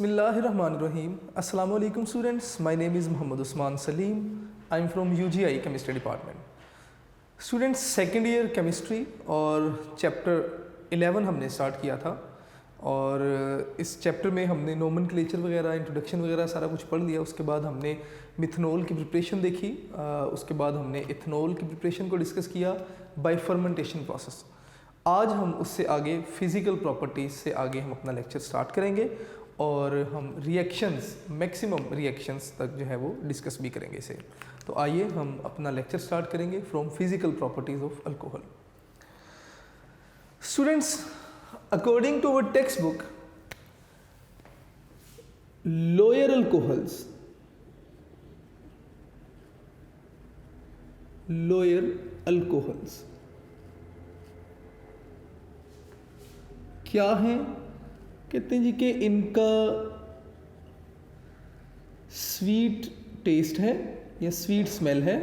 Bismillahirrahmanirrahim. Assalamu alaikum students. My name is Muhammad Usman Salim. I am from UGI Chemistry Department. Students second year chemistry और chapter 11 हमने start किया था और इस chapter में हमने नोमेनक्लेचर वगैरह इंट्रोडक्शन वगैरह सारा कुछ पढ़ लिया। उसके बाद हमने मिथनॉल की प्रिपरेशन देखी, उसके बाद हमने इथनॉल की प्रिपरेशन को डिस्कस किया बाय फर्मेंटेशन प्रोसेस। आज हम उससे आगे फिज़िकल प्रॉपर्टीज़ से आगे हम अपना लेक्चर स्टार्ट करेंगे और हम रिएक्शंस, मैक्सिमम रिएक्शंस तक जो है वो डिस्कस भी करेंगे इसे। तो आइए हम अपना लेक्चर स्टार्ट करेंगे from physical properties of alcohol. Students, according to our text book, lower alcohols क्या हैं? कहते हैं जी कि इनका स्वीट टेस्ट है या स्वीट स्मेल है,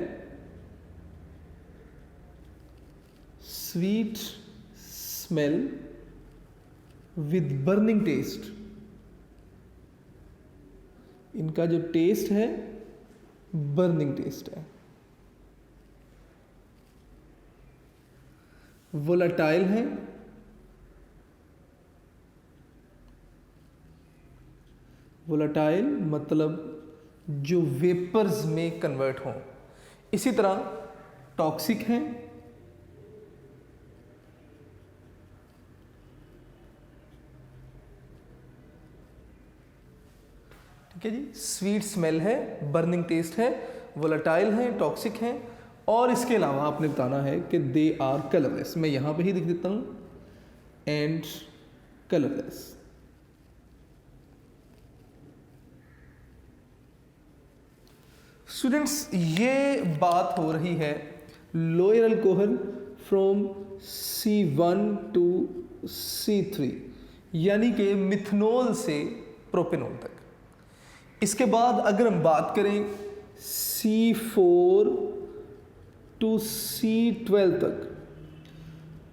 sweet smell with burning taste. इनका जो टेस्ट है बर्निंग टेस्ट है। वोलेटाइल है, वोलेटाइल मतलब जो वेपर्स में कन्वर्ट हों। इसी तरह टॉक्सिक हैं, ठीक है जी। स्वीट स्मेल है, बर्निंग टेस्ट है, वोलेटाइल है, टॉक्सिक हैं और इसके अलावा आपने बताना है कि दे आर कलरलेस। मैं यहाँ पे ही लिख देता हूँ एंड कलरलेस। स्टूडेंट्स, ये बात हो रही है lower alcohol from C1 to C3 यानी कि मिथनॉल से प्रोपेनॉल तक। इसके बाद अगर हम बात करें C4 टू C12 तक,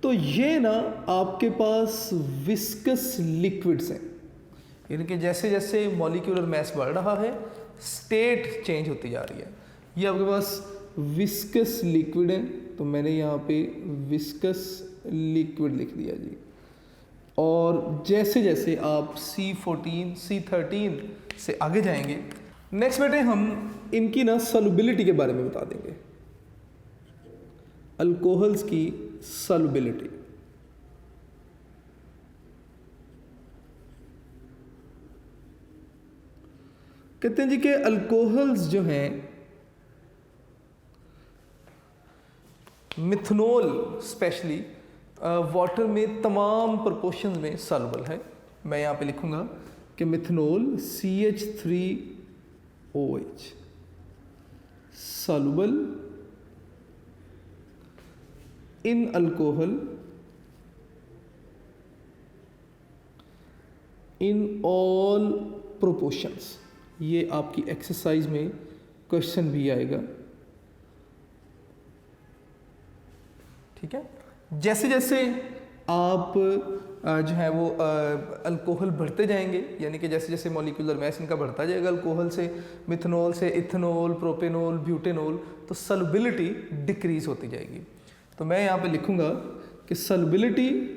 तो ये ना आपके पास विस्कस लिक्विड्स हैं, यानी कि जैसे जैसे मॉलिक्यूलर मास बढ़ रहा है स्टेट चेंज होती जा रही है। ये आपके पास विस्कस लिक्विड है, तो मैंने यहाँ पे विस्कस लिक्विड लिख दिया जी। और जैसे जैसे आप C14 C13 से आगे जाएंगे, नेक्स्ट बेटे हम इनकी ना सॉल्युबिलिटी के बारे में बता देंगे, अल्कोहल्स की सॉल्युबिलिटी। कहते हैं जी कि अल्कोहल्स जो हैं, मिथनॉल स्पेशली वाटर में तमाम प्रोपोर्शन में सॉल्युबल है। मैं यहाँ पे लिखूँगा कि methanol CH3OH soluble in alcohol in all proportions. ये आपकी एक्सरसाइज में क्वेश्चन भी आएगा, ठीक है। जैसे जैसे आप जो है वो अल्कोहल बढ़ते जाएंगे, यानी कि जैसे जैसे मॉलिक्यूलर मास इनका बढ़ता जाएगा, अल्कोहल से मिथनॉल से इथेनॉल, प्रोपेनॉल, ब्यूटेनॉल, तो सॉल्युबिलिटी डिक्रीज होती जाएगी। तो मैं यहाँ पे लिखूंगा कि solubility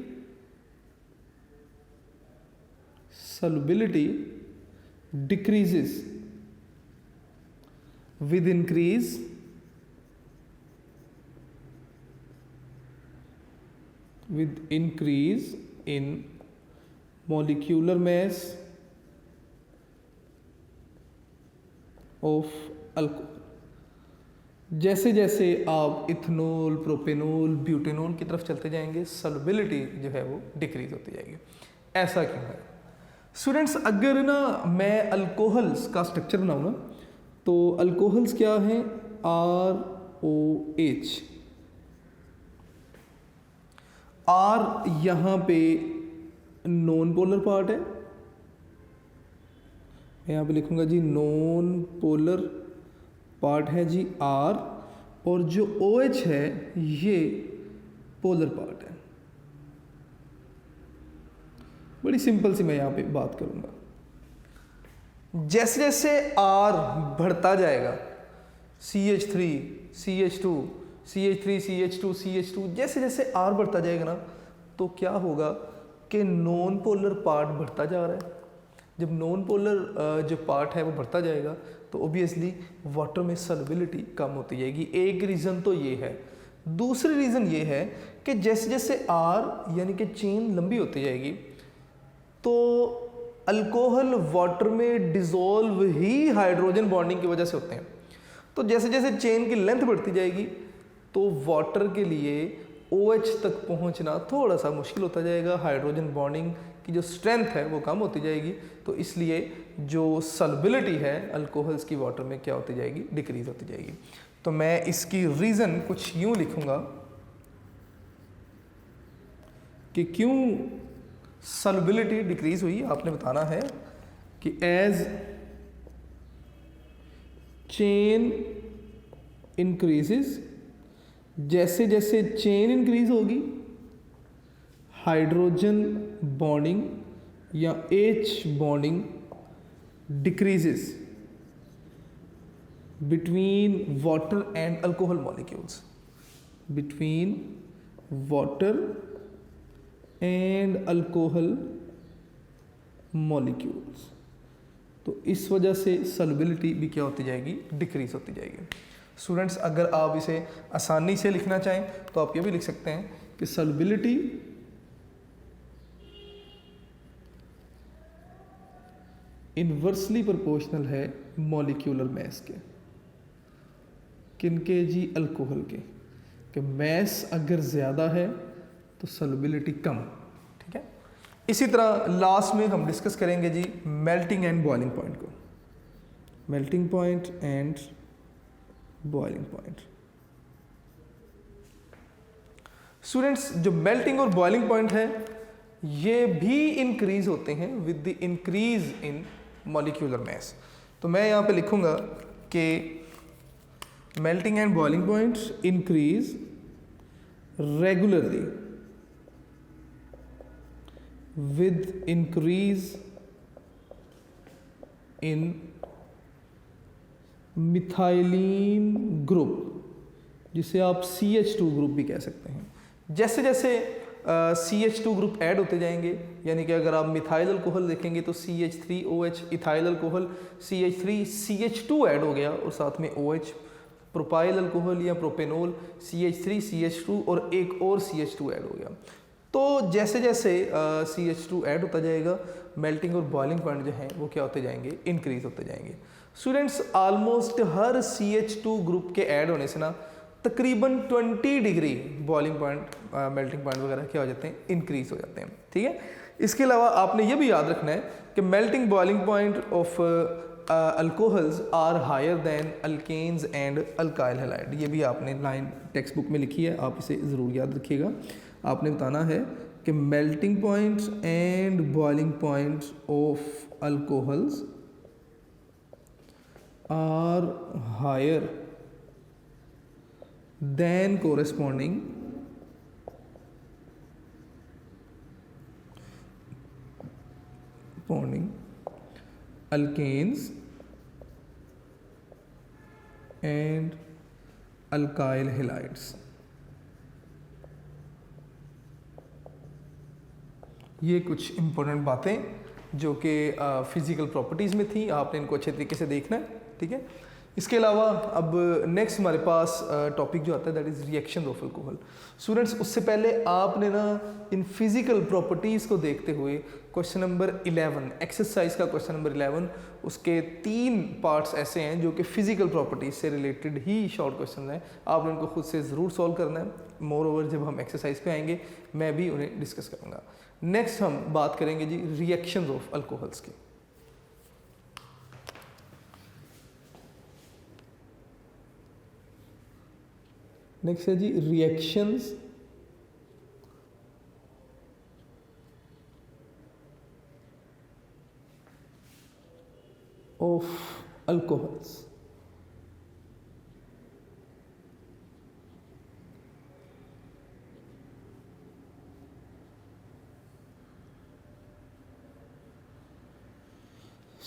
decreases with increase in molecular mass of alcohol। जैसे जैसे आप इथेनॉल, प्रोपेनॉल, ब्यूटेनॉल की तरफ चलते जाएंगे, सॉल्युबिलिटी जो है वो डिक्रीज होती जाएगी। ऐसा क्यों है? स्टूडेंट्स, अगर ना मैं अल्कोहल्स का स्ट्रक्चर बनाऊँ ना, तो अल्कोहल्स क्या हैं? ROH। R यहाँ पे नॉन पोलर पार्ट है, मैं यहाँ पे लिखूँगा जी नॉन पोलर पार्ट है जी R, और जो OH है ये पोलर पार्ट है। बड़ी सिंपल सी मैं यहाँ पे बात करूँगा। जैसे जैसे R बढ़ता जाएगा, CH3 CH2 CH3 CH2 CH2, जैसे जैसे R बढ़ता जाएगा ना, तो क्या होगा कि नॉन पोलर पार्ट बढ़ता जा रहा है। जब नॉन पोलर जो पार्ट है वो बढ़ता जाएगा तो ओबियसली वाटर में सॉल्युबिलिटी कम होती जाएगी। एक रीज़न तो ये है। दूसरी रीज़न ये है कि जैसे जैसे R यानी कि चेन लंबी होती जाएगी तो अल्कोहल वाटर में डिज़ोल्व ही हाइड्रोजन बॉन्डिंग की वजह से होते हैं। तो जैसे जैसे चेन की लेंथ बढ़ती जाएगी तो वाटर के लिए OH तक पहुंचना थोड़ा सा मुश्किल होता जाएगा, हाइड्रोजन बॉन्डिंग की जो स्ट्रेंथ है वो कम होती जाएगी। तो इसलिए जो सॉल्युबिलिटी है अल्कोहल्स की वाटर में क्या होती जाएगी, डिक्रीज होती जाएगी। तो मैं इसकी रीज़न कुछ यूँ लिखूँगा कि क्यों सॉल्युबिलिटी डिक्रीज हुई। आपने बताना है कि एज चेन इंक्रीजेस, जैसे जैसे चेन इंक्रीज होगी हाइड्रोजन बॉन्डिंग या H bonding decreases between water and alcohol molecules, between water and alcohol molecules. तो इस वजह से सॉल्युबिलिटी भी क्या होती जाएगी, डिक्रीज होती जाएगी। स्टूडेंट्स, अगर आप इसे आसानी से लिखना चाहें तो आप ये भी लिख सकते हैं कि सॉल्युबिलिटी इन्वर्सली प्रोपोर्शनल है मॉलिक्यूलर मैस के। किनके जी, अल्कोहल के। कि मैस अगर ज़्यादा है तो सॉल्युबिलिटी कम। ठीक है। इसी तरह लास्ट में हम डिस्कस करेंगे जी मेल्टिंग एंड बॉइलिंग पॉइंट को। Melting point and boiling point. Students, जो मेल्टिंग और बॉइलिंग पॉइंट है ये भी इंक्रीज होते हैं with the increase in molecular mass. तो मैं यहाँ पे लिखूंगा कि melting and boiling points increase regularly with increase in methylene group, जिसे आप CH2 ग्रुप भी कह सकते हैं। जैसे जैसे CH2 ग्रुप ऐड होते जाएंगे, यानी कि अगर आप मिथाइल अल्कोहल देखेंगे तो CH3OH, ethyl alcohol CH3 CH2 add हो गया और साथ में OH। प्रोपाइल अल्कोहल या प्रोपेनॉल CH3 CH2 और एक और CH2 ऐड हो गया। तो जैसे जैसे CH2 ऐड होता जाएगा मेल्टिंग और बॉइलिंग पॉइंट जो हैं वो क्या होते जाएंगे, इंक्रीज होते जाएंगे। स्टूडेंट्स, ऑलमोस्ट हर CH2 ग्रुप के ऐड होने से ना तकरीबन 20 degree boiling point, melting point वगैरह क्या हो जाते हैं, इंक्रीज हो जाते हैं। ठीक है। इसके अलावा आपने ये भी याद रखना है कि melting boiling point of alcohols are higher than alkanes and alkyl halide. ये भी आपने लाइन टेक्स्ट बुक में लिखी है, आप इसे ज़रूर याद रखिएगा। आपने बताना है कि melting points and boiling points of alcohols are higher than corresponding alkanes and alkyl halides. ये कुछ इंपॉर्टेंट बातें जो कि फिज़िकल प्रॉपर्टीज़ में थी, आपने इनको अच्छे तरीके से देखना है। ठीक है। इसके अलावा अब नेक्स्ट हमारे पास टॉपिक जो आता है that is reaction of alcohol. Students, उससे पहले आपने ना इन फिज़िकल प्रॉपर्टीज़ को देखते हुए क्वेश्चन नंबर 11, एक्सरसाइज का क्वेश्चन नंबर 11, उसके 3 पार्ट्स ऐसे हैं जो कि फिज़िकल प्रॉपर्टीज़ से रिलेटेड ही शॉर्ट क्वेश्चन हैं। आपने उनको खुद से ज़रूर सॉल्व करना है। मोर ओवर जब हम एक्सरसाइज पे आएंगे मैं भी उन्हें डिस्कस करूँगा। नेक्स्ट हम बात करेंगे जी रिएक्शंस ऑफ अल्कोहल्स की। नेक्स्ट है जी रिएक्शंस ऑफ अल्कोहल्स।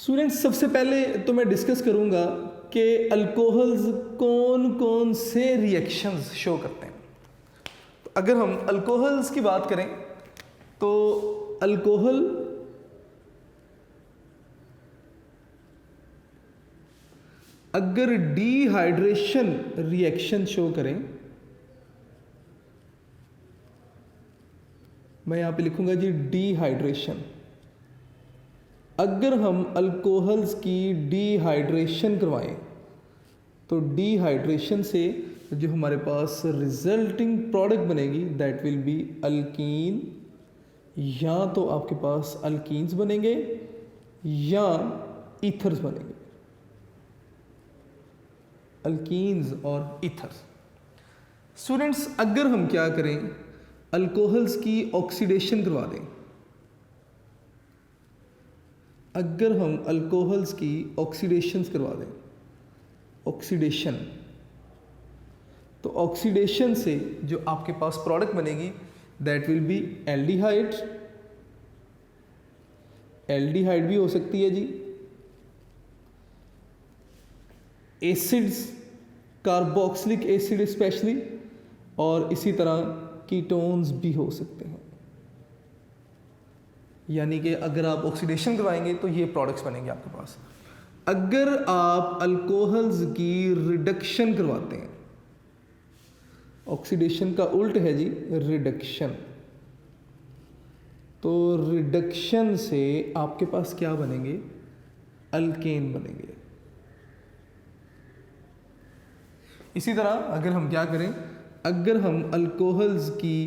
स्टूडेंट्स सबसे पहले तो मैं डिस्कस करूंगा कि अल्कोहल्स कौन कौन से रिएक्शंस शो करते हैं। तो अगर हम अल्कोहल्स की बात करें तो अल्कोहल अगर डिहाइड्रेशन रिएक्शन शो करें, मैं यहां पे लिखूंगा जी डिहाइड्रेशन। अगर हम अल्कोहल्स की डिहाइड्रेशन करवाएं तो डिहाइड्रेशन से जो हमारे पास रिजल्टिंग प्रोडक्ट बनेगी दैट विल बी अल्कीन, या तो आपके पास अल्कीन्स बनेंगे या ईथर्स बनेंगे, अल्कीन्स और ईथर्स। स्टूडेंट्स अगर हम क्या करें, अल्कोहल्स की ऑक्सीडेशन करवा दें, अगर हम अल्कोहल्स की ऑक्सीडेशंस करवा दें, ऑक्सीडेशन, तो ऑक्सीडेशन से जो आपके पास प्रोडक्ट बनेगी that will B aldehyde, aldehyde भी हो सकती है जी, एसिड्स, कार्बोक्सिलिक एसिड स्पेशली, और इसी तरह कीटोन्स भी हो सकते हैं। यानी कि अगर आप ऑक्सीडेशन करवाएंगे तो ये प्रोडक्ट्स बनेंगे आपके पास। अगर आप अल्कोहल्स की रिडक्शन करवाते हैं, ऑक्सीडेशन का उल्ट है जी रिडक्शन, तो रिडक्शन से आपके पास क्या बनेंगे, अल्केन बनेंगे। इसी तरह अगर हम क्या करें, अगर हम अल्कोहल्स की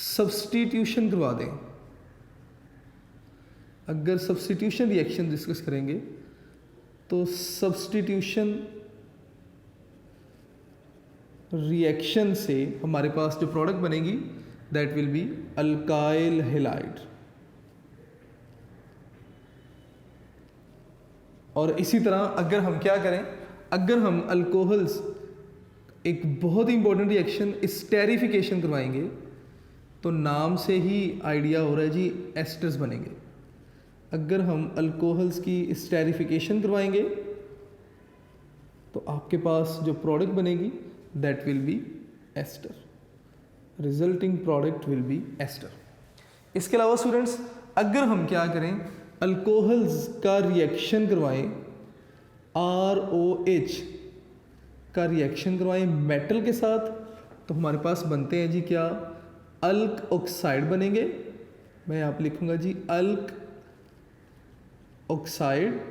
सब्स्टिट्यूशन करवा दें, अगर सब्स्टिट्यूशन रिएक्शन डिस्कस करेंगे तो सब्स्टिट्यूशन रिएक्शन से हमारे पास जो प्रोडक्ट बनेगी that will B alkyl halide. और इसी तरह अगर हम क्या करें, अगर हम अल्कोहल्स एक बहुत ही इंपॉर्टेंट रिएक्शन स्टेरिफिकेशन करवाएंगे तो नाम से ही आइडिया हो रहा है जी एस्टर्स बनेंगे। अगर हम अल्कोहल्स की स्टेरिफिकेशन करवाएंगे तो आपके पास जो प्रोडक्ट बनेगी that will be ester, resulting product will be ester. इसके अलावा स्टूडेंट्स अगर हम क्या करें, अल्कोहल्स का रिएक्शन करवाएं, ROH का रिएक्शन करवाएं मेटल के साथ, तो हमारे पास बनते हैं जी क्या, अल्क ऑक्साइड बनेंगे। मैं यहाँ पे लिखूंगा जी अल्क ऑक्साइड,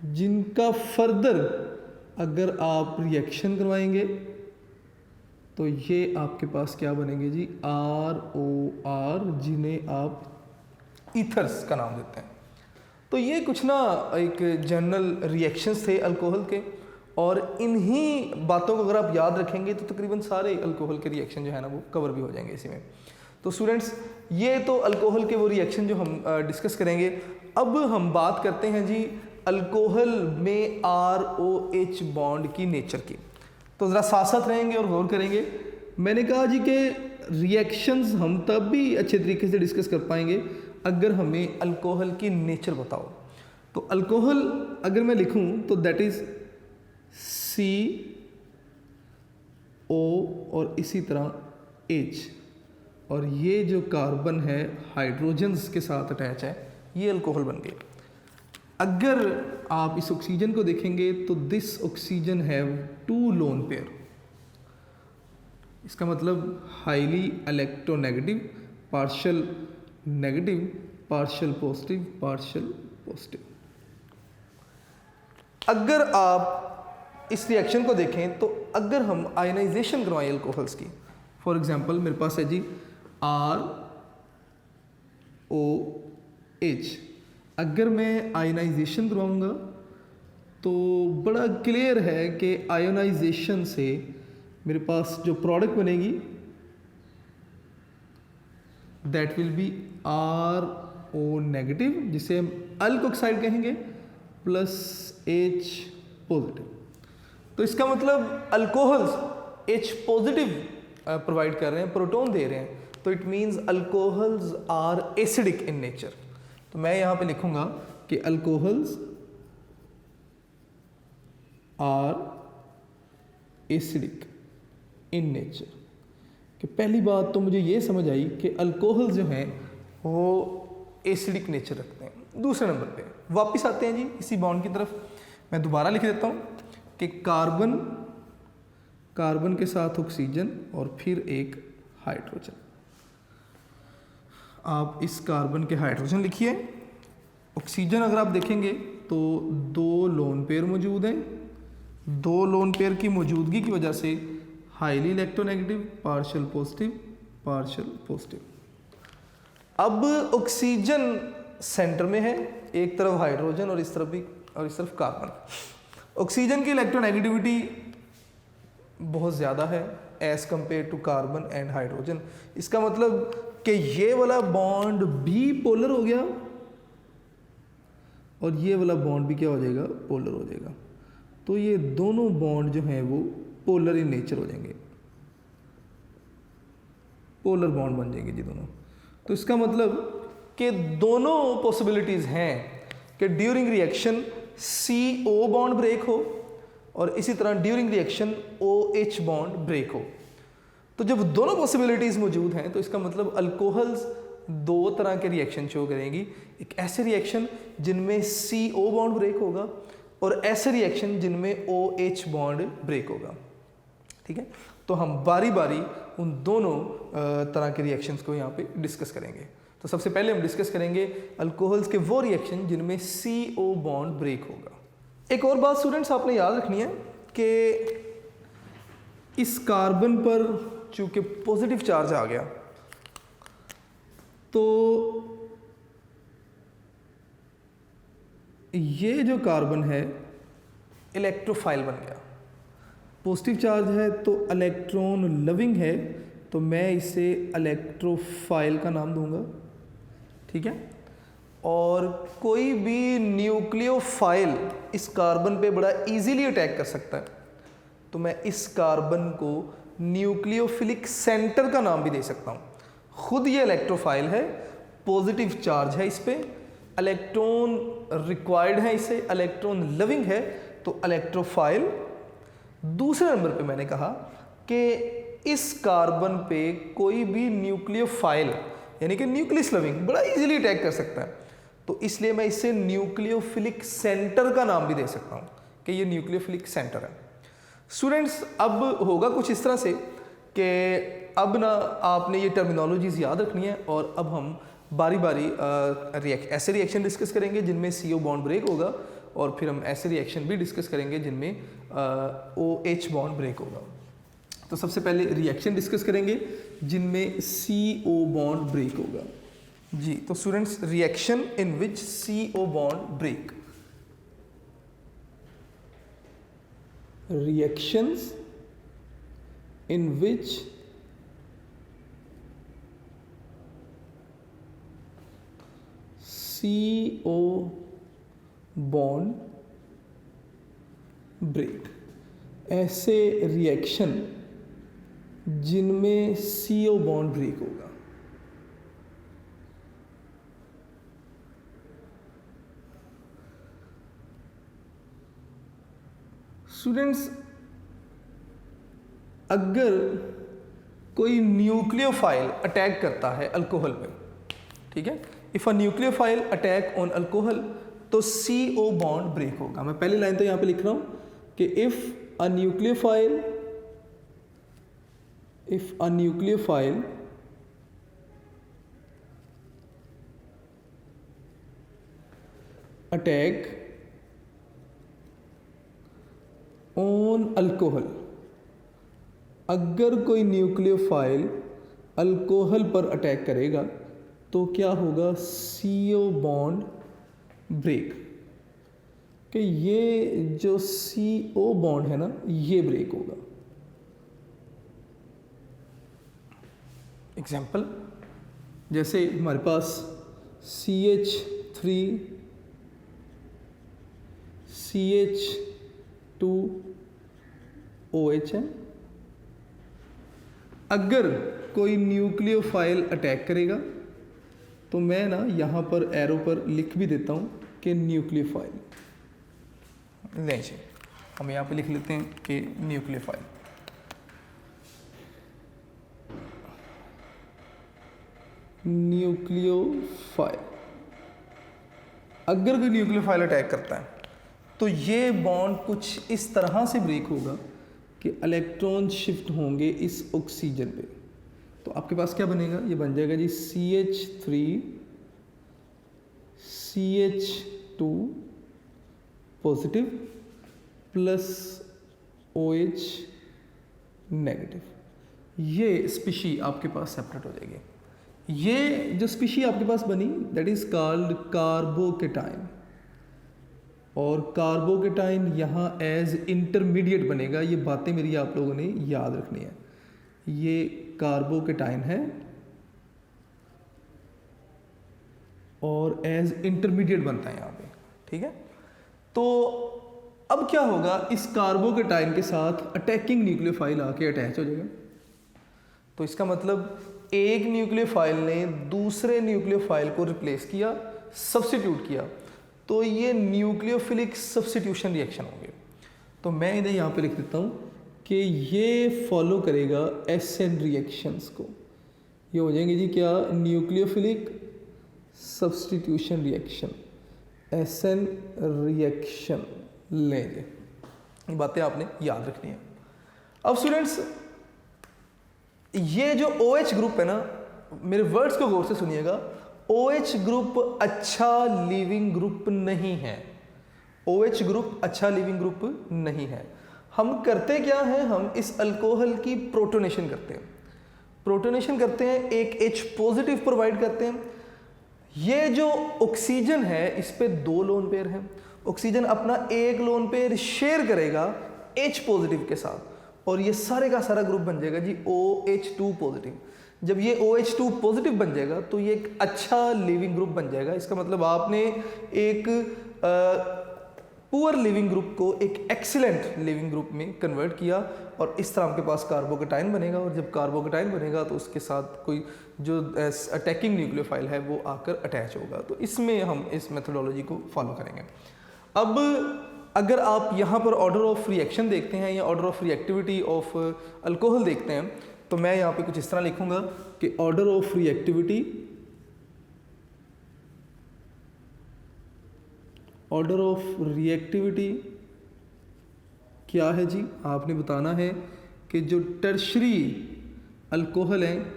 जिनका फर्दर अगर आप रिएक्शन करवाएंगे तो ये आपके पास क्या बनेंगे जी, ROR, जिन्हें आप ईथर्स का नाम देते हैं। तो ये कुछ ना एक जनरल रिएक्शंस थे अल्कोहल के, और इन्हीं बातों को अगर आप याद रखेंगे तो तकरीबन सारे अल्कोहल के रिएक्शन जो है ना वो कवर भी हो जाएंगे इसी में। तो स्टूडेंट्स ये तो अल्कोहल के वो रिएक्शन जो हम डिस्कस करेंगे। अब हम बात करते हैं जी अल्कोहल में ROH बॉन्ड की नेचर की। तो ज़रा साथ साथ रहेंगे और गौर करेंगे। मैंने कहा जी कि रिएक्शंस हम तब भी अच्छे तरीके से डिस्कस कर पाएंगे अगर हमें अल्कोहल की नेचर बताओ। तो अल्कोहल अगर मैं लिखूं तो दैट इज़ CO और इसी तरह H, और ये जो कार्बन है हाइड्रोजन्स के साथ अटैच है, ये अल्कोहल बन गए। अगर आप इस ऑक्सीजन को देखेंगे तो this oxygen have 2 lone pair, इसका मतलब highly electronegative, partial negative, partial positive, partial positive. अगर आप इस रिएक्शन को देखें तो अगर हम आयनाइजेशन करवाएं अल्कोहल्स की, फॉर एग्जांपल मेरे पास है जी ROH, अगर मैं आयनाइजेशन करवाऊंगा तो बड़ा क्लियर है कि आयोनाइजेशन से मेरे पास जो प्रोडक्ट बनेगी that will B RO negative, जिसे हम अल्क ऑक्साइड कहेंगे, प्लस H पॉजिटिव। तो इसका मतलब अल्कोहल्स H पॉजिटिव प्रोवाइड कर रहे हैं, प्रोटॉन दे रहे हैं, तो it means alcohols are acidic in nature. तो मैं यहाँ पे लिखूंगा कि alcohols are acidic in nature. कि पहली बात तो मुझे ये समझ आई कि अल्कोहल जो हैं वो एसिडिक नेचर रखते हैं। दूसरे नंबर पे वापस आते हैं जी इसी बॉन्ड की तरफ। मैं दोबारा लिख देता हूँ कि कार्बन कार्बन के साथ ऑक्सीजन और फिर एक हाइड्रोजन। आप इस कार्बन के हाइड्रोजन लिखिए। ऑक्सीजन अगर आप देखेंगे तो 2 लोन पेयर मौजूद हैं। 2 लोन पेयर की मौजूदगी की वजह से हाईली इलेक्ट्रोनेगेटिव, पार्शियल पॉजिटिव। अब ऑक्सीजन सेंटर में है, एक तरफ हाइड्रोजन और इस तरफ कार्बन। ऑक्सीजन की इलेक्ट्रोनेगेटिविटी बहुत ज़्यादा है as compare to carbon and hydrogen. इसका मतलब कि ये वाला बॉन्ड भी पोलर हो गया और ये वाला बॉन्ड भी क्या हो जाएगा, पोलर हो जाएगा। तो ये दोनों बॉन्ड जो हैं वो पोलर इन नेचर हो जाएंगे, पोलर बॉन्ड बन जाएंगे जी दोनों। तो इसका मतलब कि दोनों पॉसिबिलिटीज़ हैं कि during reaction CO bond break हो और इसी तरह during reaction OH bond break हो। तो जब दोनों पॉसिबिलिटीज़ मौजूद हैं तो इसका मतलब अल्कोहल्स 2 तरह के रिएक्शन शो करेंगी। एक ऐसे रिएक्शन जिनमें CO बॉन्ड ब्रेक होगा और ऐसे रिएक्शन जिनमें OH बॉन्ड ब्रेक होगा। ठीक है, तो हम बारी बारी उन दोनों तरह के रिएक्शंस को यहाँ पे डिस्कस करेंगे। तो सबसे पहले हम डिस्कस करेंगे अल्कोहल्स के वो रिएक्शन जिनमें CO बॉन्ड ब्रेक होगा। एक और बात स्टूडेंट्स आपने याद रखनी है कि इस कार्बन पर चूंकि पॉजिटिव चार्ज आ गया तो ये जो कार्बन है इलेक्ट्रोफाइल बन गया। पॉजिटिव चार्ज है तो इलेक्ट्रॉन लविंग है, तो मैं इसे इलेक्ट्रोफाइल का नाम दूंगा। ठीक है, और कोई भी न्यूक्लियोफाइल इस कार्बन पे बड़ा इजीली अटैक कर सकता है, तो मैं इस कार्बन को न्यूक्लियोफिलिक सेंटर का नाम भी दे सकता हूँ। खुद ये इलेक्ट्रोफाइल है, पॉजिटिव चार्ज है इस पे, इलेक्ट्रॉन रिक्वायर्ड है इसे, इलेक्ट्रॉन लविंग है, तो इलेक्ट्रोफाइल। दूसरे नंबर पे मैंने कहा कि इस कार्बन पे कोई भी न्यूक्लियोफाइल यानी कि न्यूक्लियस लविंग बड़ा इजीली अटैक कर सकता है, तो इसलिए मैं इसे न्यूक्लियोफिलिक सेंटर का नाम भी दे सकता हूँ कि ये न्यूक्लियोफिलिक सेंटर है। स्टूडेंट्स अब होगा कुछ इस तरह से कि अब ना आपने ये टर्मिनोलॉजीज याद रखनी है और अब हम बारी बारी ऐसे रिएक्शन डिस्कस करेंगे जिनमें CO बॉन्ड ब्रेक होगा और फिर हम ऐसे रिएक्शन भी डिस्कस करेंगे जिनमें OH बॉन्ड ब्रेक होगा। तो सबसे पहले रिएक्शन डिस्कस करेंगे जिनमें CO बॉन्ड ब्रेक होगा जी। तो students reaction in which CO bond break, reactions in which CO bond break, ऐसे रिएक्शन जिनमें CO बॉन्ड ब्रेक होगा। स्टूडेंट्स अगर कोई न्यूक्लियोफाइल अटैक करता है अल्कोहल पे, ठीक है, if a nucleophile attack on alcohol, तो CO बॉन्ड ब्रेक होगा। मैं पहली लाइन तो यहाँ पे लिख रहा हूँ कि if a nucleophile attack on alcohol, अगर कोई न्यूक्लियोफाइल अल्कोहल पर अटैक करेगा तो क्या होगा, CO बॉन्ड ब्रेक। कि ये जो CO बॉन्ड है ना ये ब्रेक होगा। एग्जाम्पल, जैसे हमारे पास CH3 CH2OH है। अगर कोई न्यूक्लियोफाइल अटैक करेगा तो मैं ना यहाँ पर एरो पर लिख भी देता हूँ कि न्यूक्लियोफाइल। नहीं जी, हम यहाँ पे लिख लेते हैं कि न्यूक्लियोफाइल। न्यूक्लियोफाइल, अगर कोई न्यूक्लियोफाइल अटैक करता है तो ये बॉन्ड कुछ इस तरह से ब्रेक होगा कि इलेक्ट्रॉन शिफ्ट होंगे इस ऑक्सीजन पे। तो आपके पास क्या बनेगा, ये बन जाएगा जी CH3 CH2 positive plus OH negative. ये स्पीशी आपके पास सेपरेट हो जाएगी। ये जो स्पीशी आपके पास बनी दैट इज कॉल्ड कार्बोकेटाइन, और कार्बोकेटाइन यहाँ एज इंटरमीडिएट बनेगा। ये बातें मेरी आप लोगों ने याद रखनी है। ये कार्बोकेटाइन है और एज इंटरमीडिएट बनता है यहाँ पे, ठीक है। तो अब क्या होगा, इस कार्बोकेटाइन के साथ अटैकिंग न्यूक्लियोफाइल आके अटैच हो जाएगा। तो इसका मतलब एक न्यूक्लियोफाइल ने दूसरे न्यूक्लियोफाइल को रिप्लेस किया, सब्स्टिट्यूट किया, तो ये न्यूक्लियोफिलिक सब्स्टिट्यूशन रिएक्शन होंगे। तो मैं इन्हें यहाँ पे लिख देता हूँ कि ये फॉलो करेगा SN रिएक्शंस को। ये हो जाएंगे जी क्या, nucleophilic substitution reaction, SN reaction लेंगे। ये बातें आपने याद रखनी है। अब स्टूडेंट्स, ये जो OH ग्रुप है ना, मेरे वर्ड्स को गौर से सुनिएगा, OH ग्रुप अच्छा लिविंग ग्रुप नहीं है। OH ग्रुप अच्छा लिविंग ग्रुप नहीं है। हम करते क्या है, हम इस अल्कोहल की प्रोटोनेशन करते हैं। प्रोटोनेशन करते हैं, एक H पॉजिटिव प्रोवाइड करते हैं। ये जो ऑक्सीजन है इस पे 2 लोन पेयर हैं। ऑक्सीजन अपना एक लोन पेयर शेयर करेगा H पॉजिटिव के साथ, और ये सारे का सारा ग्रुप बन जाएगा जी OH2 पॉजिटिव। जब ये OH2 पॉजिटिव बन जाएगा तो ये एक अच्छा लिविंग ग्रुप बन जाएगा। इसका मतलब आपने एक पुअर लिविंग ग्रुप को एक एक्सीलेंट लिविंग ग्रुप में कन्वर्ट किया, और इस तरह आपके पास कार्बोकेटाइन बनेगा। और जब कार्बोकेटाइन बनेगा तो उसके साथ कोई जो अटैकिंग न्यूक्लियोफाइल है वो आकर अटैच होगा। तो इसमें हम इस मेथोडोलॉजी को फॉलो करेंगे। अब अगर आप यहाँ पर ऑर्डर ऑफ रिएक्शन देखते हैं या order of reactivity of alcohol देखते हैं, तो मैं यहाँ पे कुछ इस तरह लिखूंगा कि order of reactivity, order of reactivity क्या है जी, आपने बताना है कि जो टर्शरी अल्कोहल हैं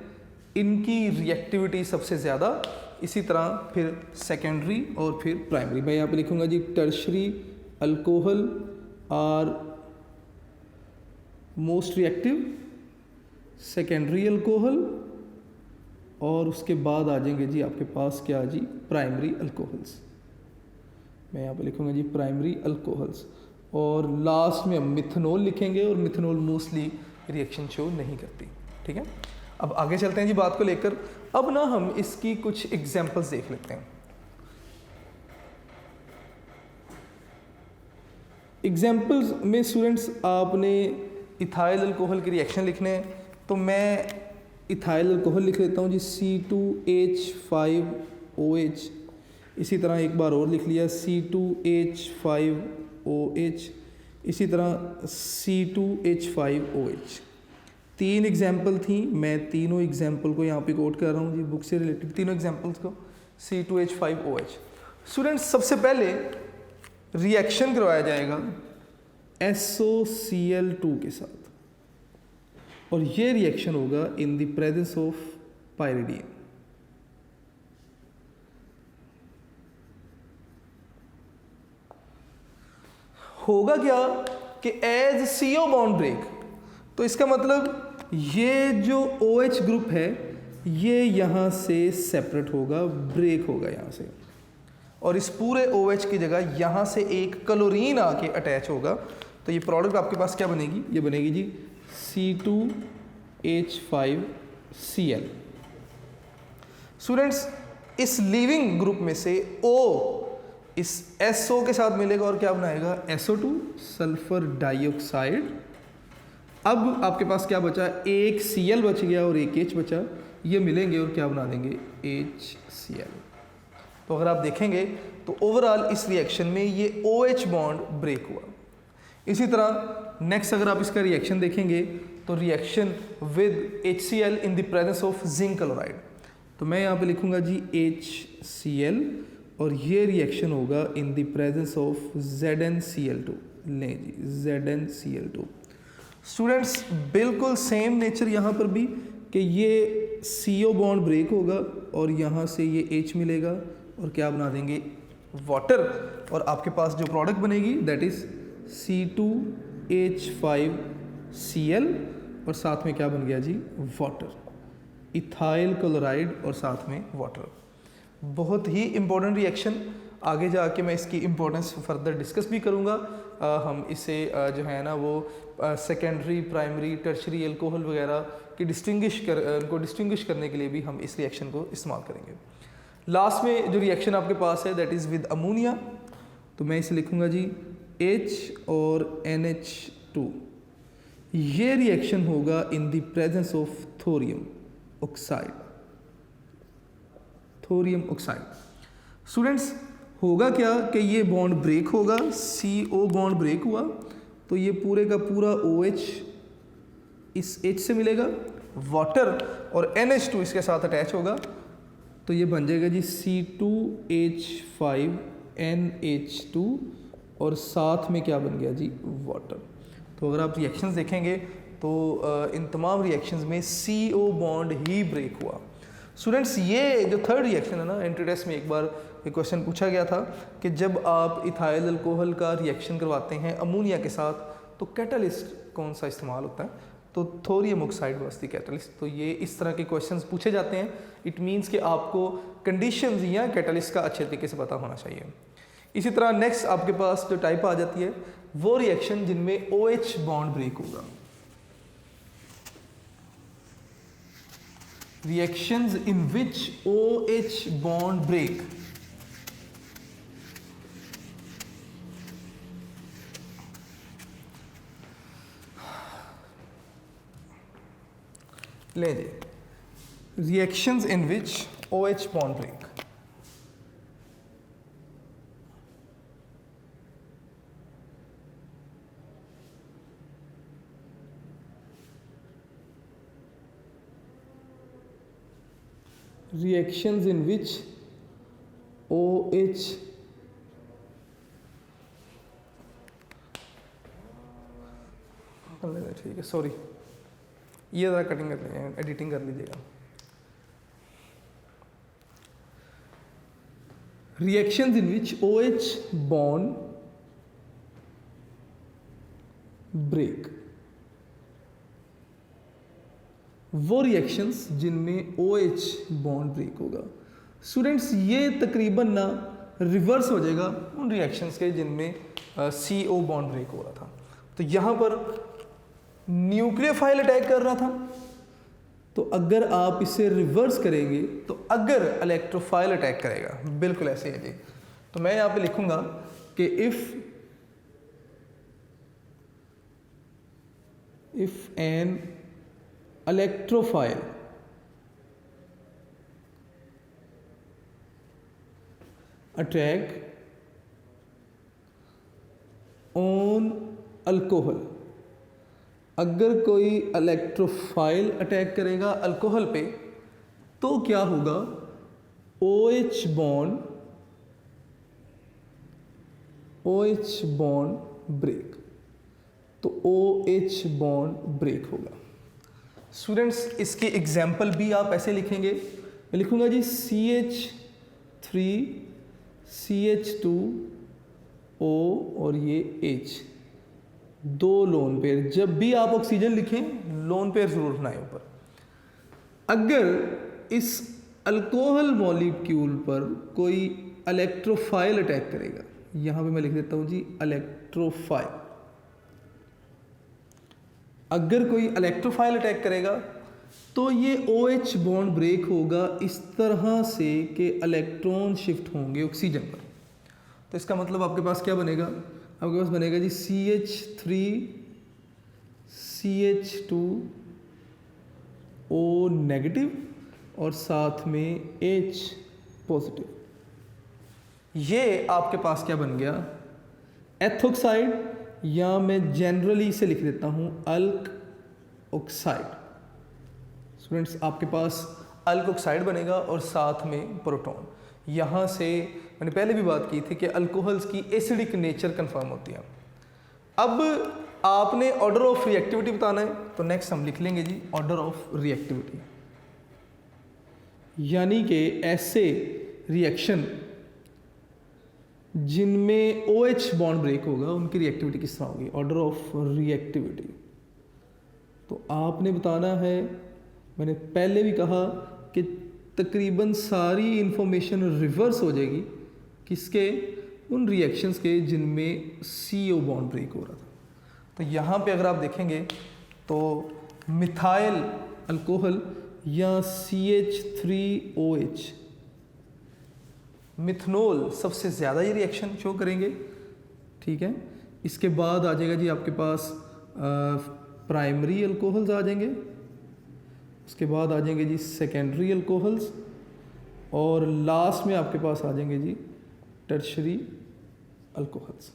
इनकी रिएक्टिविटी सबसे ज़्यादा, इसी तरह फिर सेकेंडरी और फिर प्राइमरी। मैं यहाँ पे लिखूंगा जी tertiary alcohol are most reactive, secondary alcohol, और उसके बाद आ जाएंगे जी आपके पास क्या जी, प्राइमरी अल्कोहल्स। मैं यहाँ पे लिखूंगा जी प्राइमरी अल्कोहल्स, और लास्ट में हम मिथनॉल लिखेंगे, और मिथनॉल मोस्टली रिएक्शन शो नहीं करती, ठीक है। अब आगे चलते हैं जी बात को लेकर। अब ना हम इसकी कुछ एग्जांपल्स देख लेते हैं। एग्जांपल्स में स्टूडेंट्स आपने इथाइल अल्कोहल की रिएक्शन लिखने हैं, तो मैं इथाइल अल्कोहल लिख लेता हूँ जी C2H5OH। इसी तरह एक बार और लिख लिया C2H5OH, इसी तरह C2H5OH। 3 एग्जाम्पल थी, मैं तीनों एग्जाम्पल को यहाँ पे कोट कर रहा हूँ जी, बुक से रिलेटेड तीनों एग्जाम्पल्स को। C2H5OH स्टूडेंट्स, सबसे पहले रिएक्शन करवाया जाएगा SOCl2 के साथ, और ये रिएक्शन होगा in the presence of pyridine. होगा क्या कि एज CO बॉन्ड ब्रेक, तो इसका मतलब ये जो OH ग्रुप है ये यहाँ से सेपरेट होगा, ब्रेक होगा यहाँ से, और इस पूरे OH की जगह यहाँ से एक क्लोरीन आके अटैच होगा। तो ये प्रोडक्ट आपके पास क्या बनेगी, ये बनेगी जी C2H5Cl। स्टूडेंट्स, इस लिविंग ग्रुप में से O इस SO के साथ मिलेगा और क्या बनाएगा, SO2 सल्फर डाइऑक्साइड। अब आपके पास क्या बचा, एक Cl बच गया और एक H बचा, ये मिलेंगे और क्या बना देंगे, HCl। तो अगर आप देखेंगे तो ओवरऑल इस रिएक्शन में ये OH बॉन्ड ब्रेक हुआ। इसी तरह नेक्स्ट अगर आप इसका रिएक्शन देखेंगे तो reaction with HCl in the presence of zinc chloride, तो मैं यहाँ पे लिखूंगा जी HCl और ये रिएक्शन होगा in the presence of ZnCl2। लें जी ZnCl2। स्टूडेंट्स बिल्कुल सेम नेचर यहाँ पर भी कि ये CO बॉन्ड ब्रेक होगा और यहाँ से ये H मिलेगा और क्या बना देंगे वाटर, और आपके पास जो प्रोडक्ट बनेगी दैट इज C2H5Cl और साथ में क्या बन गया जी वाटर, इथाइल क्लोराइड और साथ में वाटर। बहुत ही इम्पोर्टेंट रिएक्शन, आगे जाके मैं इसकी इम्पोर्टेंस फर्दर डिस्कस भी करूँगा। हम इसे जो है ना वो सेकेंडरी, प्राइमरी, टर्शरी एल्कोहल वगैरह की डिस्टिंग्विश करने के लिए भी हम इस रिएक्शन को इस्तेमाल करेंगे। लास्ट में जो रिएक्शन आपके पास है दैट इज़ विद अमोनिया, तो मैं इसे लिखूँगा जी H और NH2। ये रिएक्शन होगा in the presence of thorium oxide. Students होगा क्या कि ये बॉन्ड ब्रेक होगा, CO बॉन्ड ब्रेक हुआ तो ये पूरे का पूरा OH इस H से मिलेगा, वाटर और NH2 इसके साथ अटैच होगा तो ये बन जाएगा जी C2H5NH2 और साथ में क्या बन गया जी वाटर। तो अगर आप रिएक्शंस देखेंगे तो इन तमाम रिएक्शंस में CO बॉन्ड ही ब्रेक हुआ। स्टूडेंट्स ये जो थर्ड रिएक्शन है ना, एंट्री टेस्ट में एक बार एक क्वेश्चन पूछा गया था कि जब आप इथाइल अल्कोहल का रिएक्शन करवाते हैं अमोनिया के साथ तो कैटलिस्ट कौन सा इस्तेमाल होता है, तो thorium oxide was the catalyst. तो ये इस तरह के क्वेश्चंस पूछे जाते हैं। इट मीन्स कि आपको कंडीशंस या कैटलिस्ट का अच्छे तरीके से पता होना चाहिए। इसी तरह नेक्स्ट आपके पास जो टाइप आ जाती है वो रिएक्शन जिनमें OH बॉन्ड ब्रेक होगा। Reactions in which OH bond break, ले जी reactions in which OH bond break. Reactions in which OH ठीक है, सॉरी ये ज़रा कटिंग कर लीजिएगा, एडिटिंग कर लीजिएगा। Reactions in which OH bond break, वो रिएक्शंस जिनमें OH बॉन्ड ब्रेक होगा। स्टूडेंट्स ये तकरीबन ना रिवर्स हो जाएगा उन रिएक्शंस के जिनमें CO बॉन्ड ब्रेक हो रहा था। तो यहाँ पर न्यूक्लियोफाइल अटैक कर रहा था, तो अगर आप इसे रिवर्स करेंगे तो अगर इलेक्ट्रोफाइल अटैक करेगा, बिल्कुल ऐसे है जी। तो मैं यहाँ पे लिखूंगा कि if an electrophile attack on alcohol, अगर कोई इलेक्ट्रोफाइल अटैक करेगा अल्कोहल पे तो क्या होगा, OH बॉन्ड ब्रेक, तो OH बॉन्ड ब्रेक होगा। स्टूडेंट्स इसके एग्जाम्पल भी आप ऐसे लिखेंगे, मैं लिखूंगा जी CH3CH2O और ये H, दो लोन पेयर। जब भी आप ऑक्सीजन लिखें लोन पेयर जरूर बनाएं ऊपर। अगर इस अल्कोहल मॉलिक्यूल पर कोई इलेक्ट्रोफाइल अटैक करेगा, यहां पे मैं लिख देता हूं जी इलेक्ट्रोफाइल, अगर कोई इलेक्ट्रोफाइल अटैक करेगा तो ये OH बॉन्ड ब्रेक होगा इस तरह से कि इलेक्ट्रॉन शिफ्ट होंगे ऑक्सीजन पर। तो इसका मतलब आपके पास क्या बनेगा, आपके पास बनेगा जी CH3CH2O नेगेटिव और साथ में H पॉजिटिव। ये आपके पास क्या बन गया, एथोक्साइड या मैं जनरली इसे लिख देता हूँ अल्क ऑक्साइड। स्टूडेंट्स आपके पास अल्क ऑक्साइड बनेगा और साथ में प्रोटॉन। यहाँ से मैंने पहले भी बात की थी कि अल्कोहल्स की एसिडिक नेचर कंफर्म होती है। अब आपने ऑर्डर ऑफ रिएक्टिविटी बताना है, तो नेक्स्ट हम लिख लेंगे जी ऑर्डर ऑफ रिएक्टिविटी, यानी कि ऐसे रिएक्शन जिनमें OH बॉन्ड ब्रेक होगा उनकी रिएक्टिविटी किस तरह होगी, ऑर्डर ऑफ रिएक्टिविटी। तो आपने बताना है, मैंने पहले भी कहा कि तकरीबन सारी इंफॉर्मेशन रिवर्स हो जाएगी किसके, उन रिएक्शंस के जिनमें CO बॉन्ड ब्रेक हो रहा था। तो यहाँ पे अगर आप देखेंगे तो मिथाइल अल्कोहल या CH3OH, मिथनॉल सबसे ज़्यादा ये रिएक्शन शो करेंगे, ठीक है। इसके बाद आ जाएगा जी आपके पास प्राइमरी अल्कोहल्स आ जाएंगे, उसके बाद आ जाएंगे जी सेकेंडरी अल्कोहल्स, और लास्ट में आपके पास आ जाएंगे जी टर्शरी अल्कोहल्स।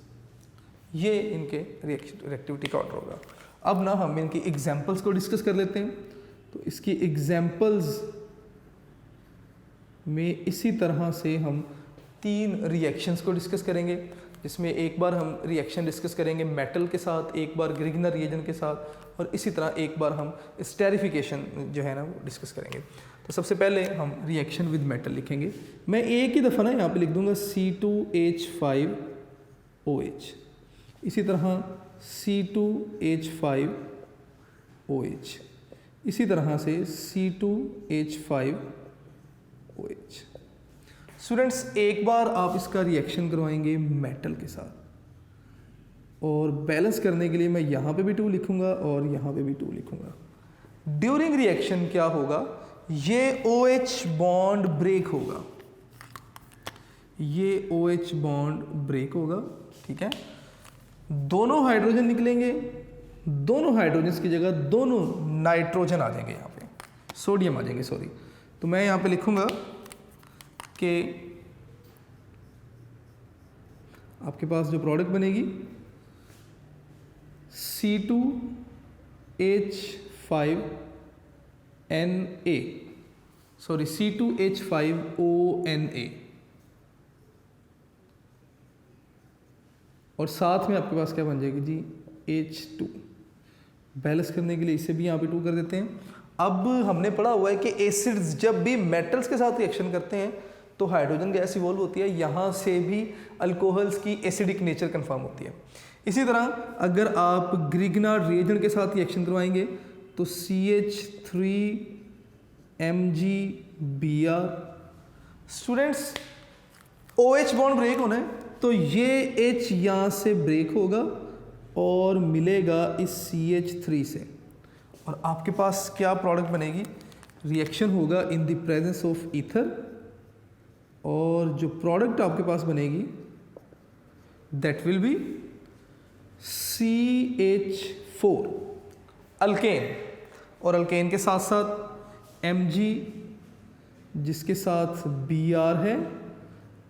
ये इनके रिएक्टिविटी का ऑर्डर होगा। अब ना हम इनकी एग्जांपल्स को डिस्कस कर लेते हैं। तो इसकी एग्जांपल्स में इसी तरह से हम 3 रिएक्शंस को डिस्कस करेंगे, जिसमें एक बार हम रिएक्शन डिस्कस करेंगे मेटल के साथ, एक बार ग्रिग्नर रिएजेंट के साथ, और इसी तरह एक बार हम स्टेरिफिकेशन जो है ना वो डिस्कस करेंगे। तो सबसे पहले हम रिएक्शन विद मेटल लिखेंगे। मैं एक ही दफ़ा ना यहाँ पे लिख दूंगा C2H5OH, इसी तरह C2H5OH, इसी तरह से C2H5OH। स्टूडेंट्स एक बार आप इसका रिएक्शन करवाएंगे मेटल के साथ, और बैलेंस करने के लिए मैं यहाँ पे भी 2 लिखूंगा और यहाँ पे भी 2 लिखूंगा। ड्यूरिंग रिएक्शन क्या होगा, ये OH बॉन्ड ब्रेक होगा, ये OH बॉन्ड ब्रेक होगा, ठीक है। दोनों हाइड्रोजन निकलेंगे, दोनों हाइड्रोजन की जगह दोनों नाइट्रोजन आ जाएंगे, यहाँ पे सोडियम आ जाएंगे, सॉरी। तो मैं यहाँ पे लिखूंगा कि आपके पास जो प्रोडक्ट बनेगी C2H5Na, सॉरी C2H5ONA, और साथ में आपके पास क्या बन जाएगी जी H2। बैलेंस करने के लिए इसे भी यहाँ पे 2 कर देते हैं। अब हमने पढ़ा हुआ है कि एसिड्स जब भी मेटल्स के साथ रिएक्शन करते हैं तो हाइड्रोजन गैस इवॉल्व होती है, यहाँ से भी अल्कोहल्स की एसिडिक नेचर कंफर्म होती है। इसी तरह अगर आप ग्रिग्नार्ड रिएजेंट के साथ रिएक्शन करवाएंगे तो CH3MgBr। Students OH bond break होना है, तो ये H यहाँ से ब्रेक होगा और मिलेगा इस CH3 से, और आपके पास क्या प्रोडक्ट बनेगी, रिएक्शन होगा in the presence of ether, और जो प्रोडक्ट आपके पास बनेगी that will B CH4 alkane, और अल्केन के साथ साथ Mg जिसके साथ Br है,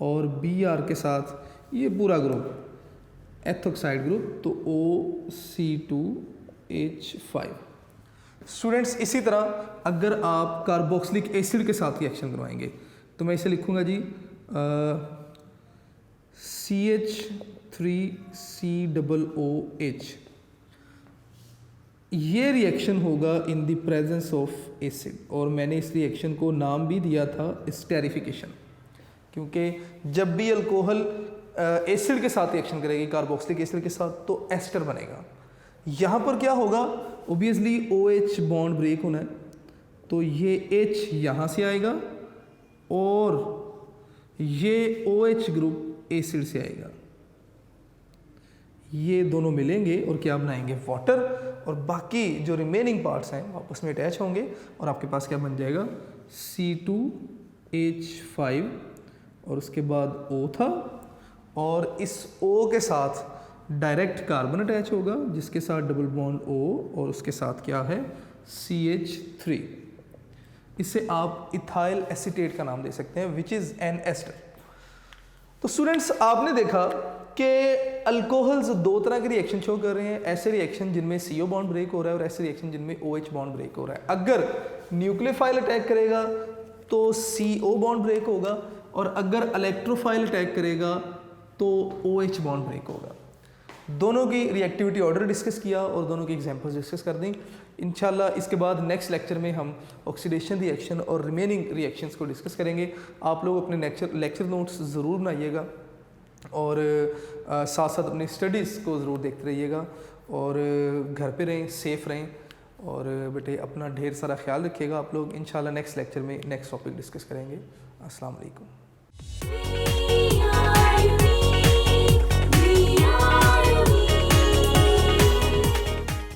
और Br के साथ ये पूरा ग्रुप एथोक्साइड ग्रुप, तो OC2H5। स्टूडेंट्स इसी तरह अगर आप कार्बोक्सिलिक एसिड के साथ रिएक्शन करवाएंगे तो मैं इसे लिखूंगा जी CH3COOH। ये रिएक्शन होगा in the presence of acid, और मैंने इस रिएक्शन को नाम भी दिया था स्टेरिफिकेशन, क्योंकि जब भी अल्कोहल एसिड के साथ रिएक्शन करेगी कार्बोक्सिलिक एसिड के साथ तो एस्टर बनेगा। यहाँ पर क्या होगा, ओबियसली OH बॉन्ड ब्रेक होना है, तो ये H यहाँ से आएगा और ये OH ग्रुप एसिड से आएगा, ये दोनों मिलेंगे और क्या बनाएंगे, वाटर, और बाकी जो रिमेनिंग पार्ट्स हैं आपस में अटैच होंगे और आपके पास क्या बन जाएगा C2H5, और उसके बाद O था, और इस O के साथ डायरेक्ट कार्बन अटैच होगा जिसके साथ डबल बॉन्ड O, और उसके साथ क्या है CH3। इसे आप इथाइल एसीटेट का नाम दे सकते हैं, विच इज़ एन एस्टर। तो स्टूडेंट्स आपने देखा कि अल्कोहल्स दो तरह के रिएक्शन शो कर रहे हैं, ऐसे रिएक्शन जिनमें CO बॉन्ड ब्रेक हो रहा है और ऐसे रिएक्शन जिनमें OH बॉन्ड ब्रेक हो रहा है। अगर न्यूक्लियोफाइल अटैक करेगा तो CO बॉन्ड ब्रेक होगा और अगर इलेक्ट्रोफाइल अटैक करेगा तो OH बॉन्ड ब्रेक होगा। दोनों की रिएक्टिविटी ऑर्डर डिस्कस किया और दोनों की एग्जांपल्स डिस्कस कर दी। इंशाल्लाह इसके बाद नेक्स्ट लेक्चर में हम ऑक्सीडेशन रिएक्शन और रिमेनिंग रिएक्शंस को डिस्कस करेंगे। आप लोग अपने लेक्चर नोट्स ज़रूर बनाइएगा और साथ साथ अपनी स्टडीज़ को ज़रूर देखते रहिएगा और घर पे रहें, सेफ़ रहें और बेटे अपना ढेर सारा ख्याल रखिएगा। आप लोग इंशाल्लाह नेक्स्ट लेक्चर में नेक्स्ट टॉपिक डिस्कस करेंगे। अस्सलाम वालेकुम।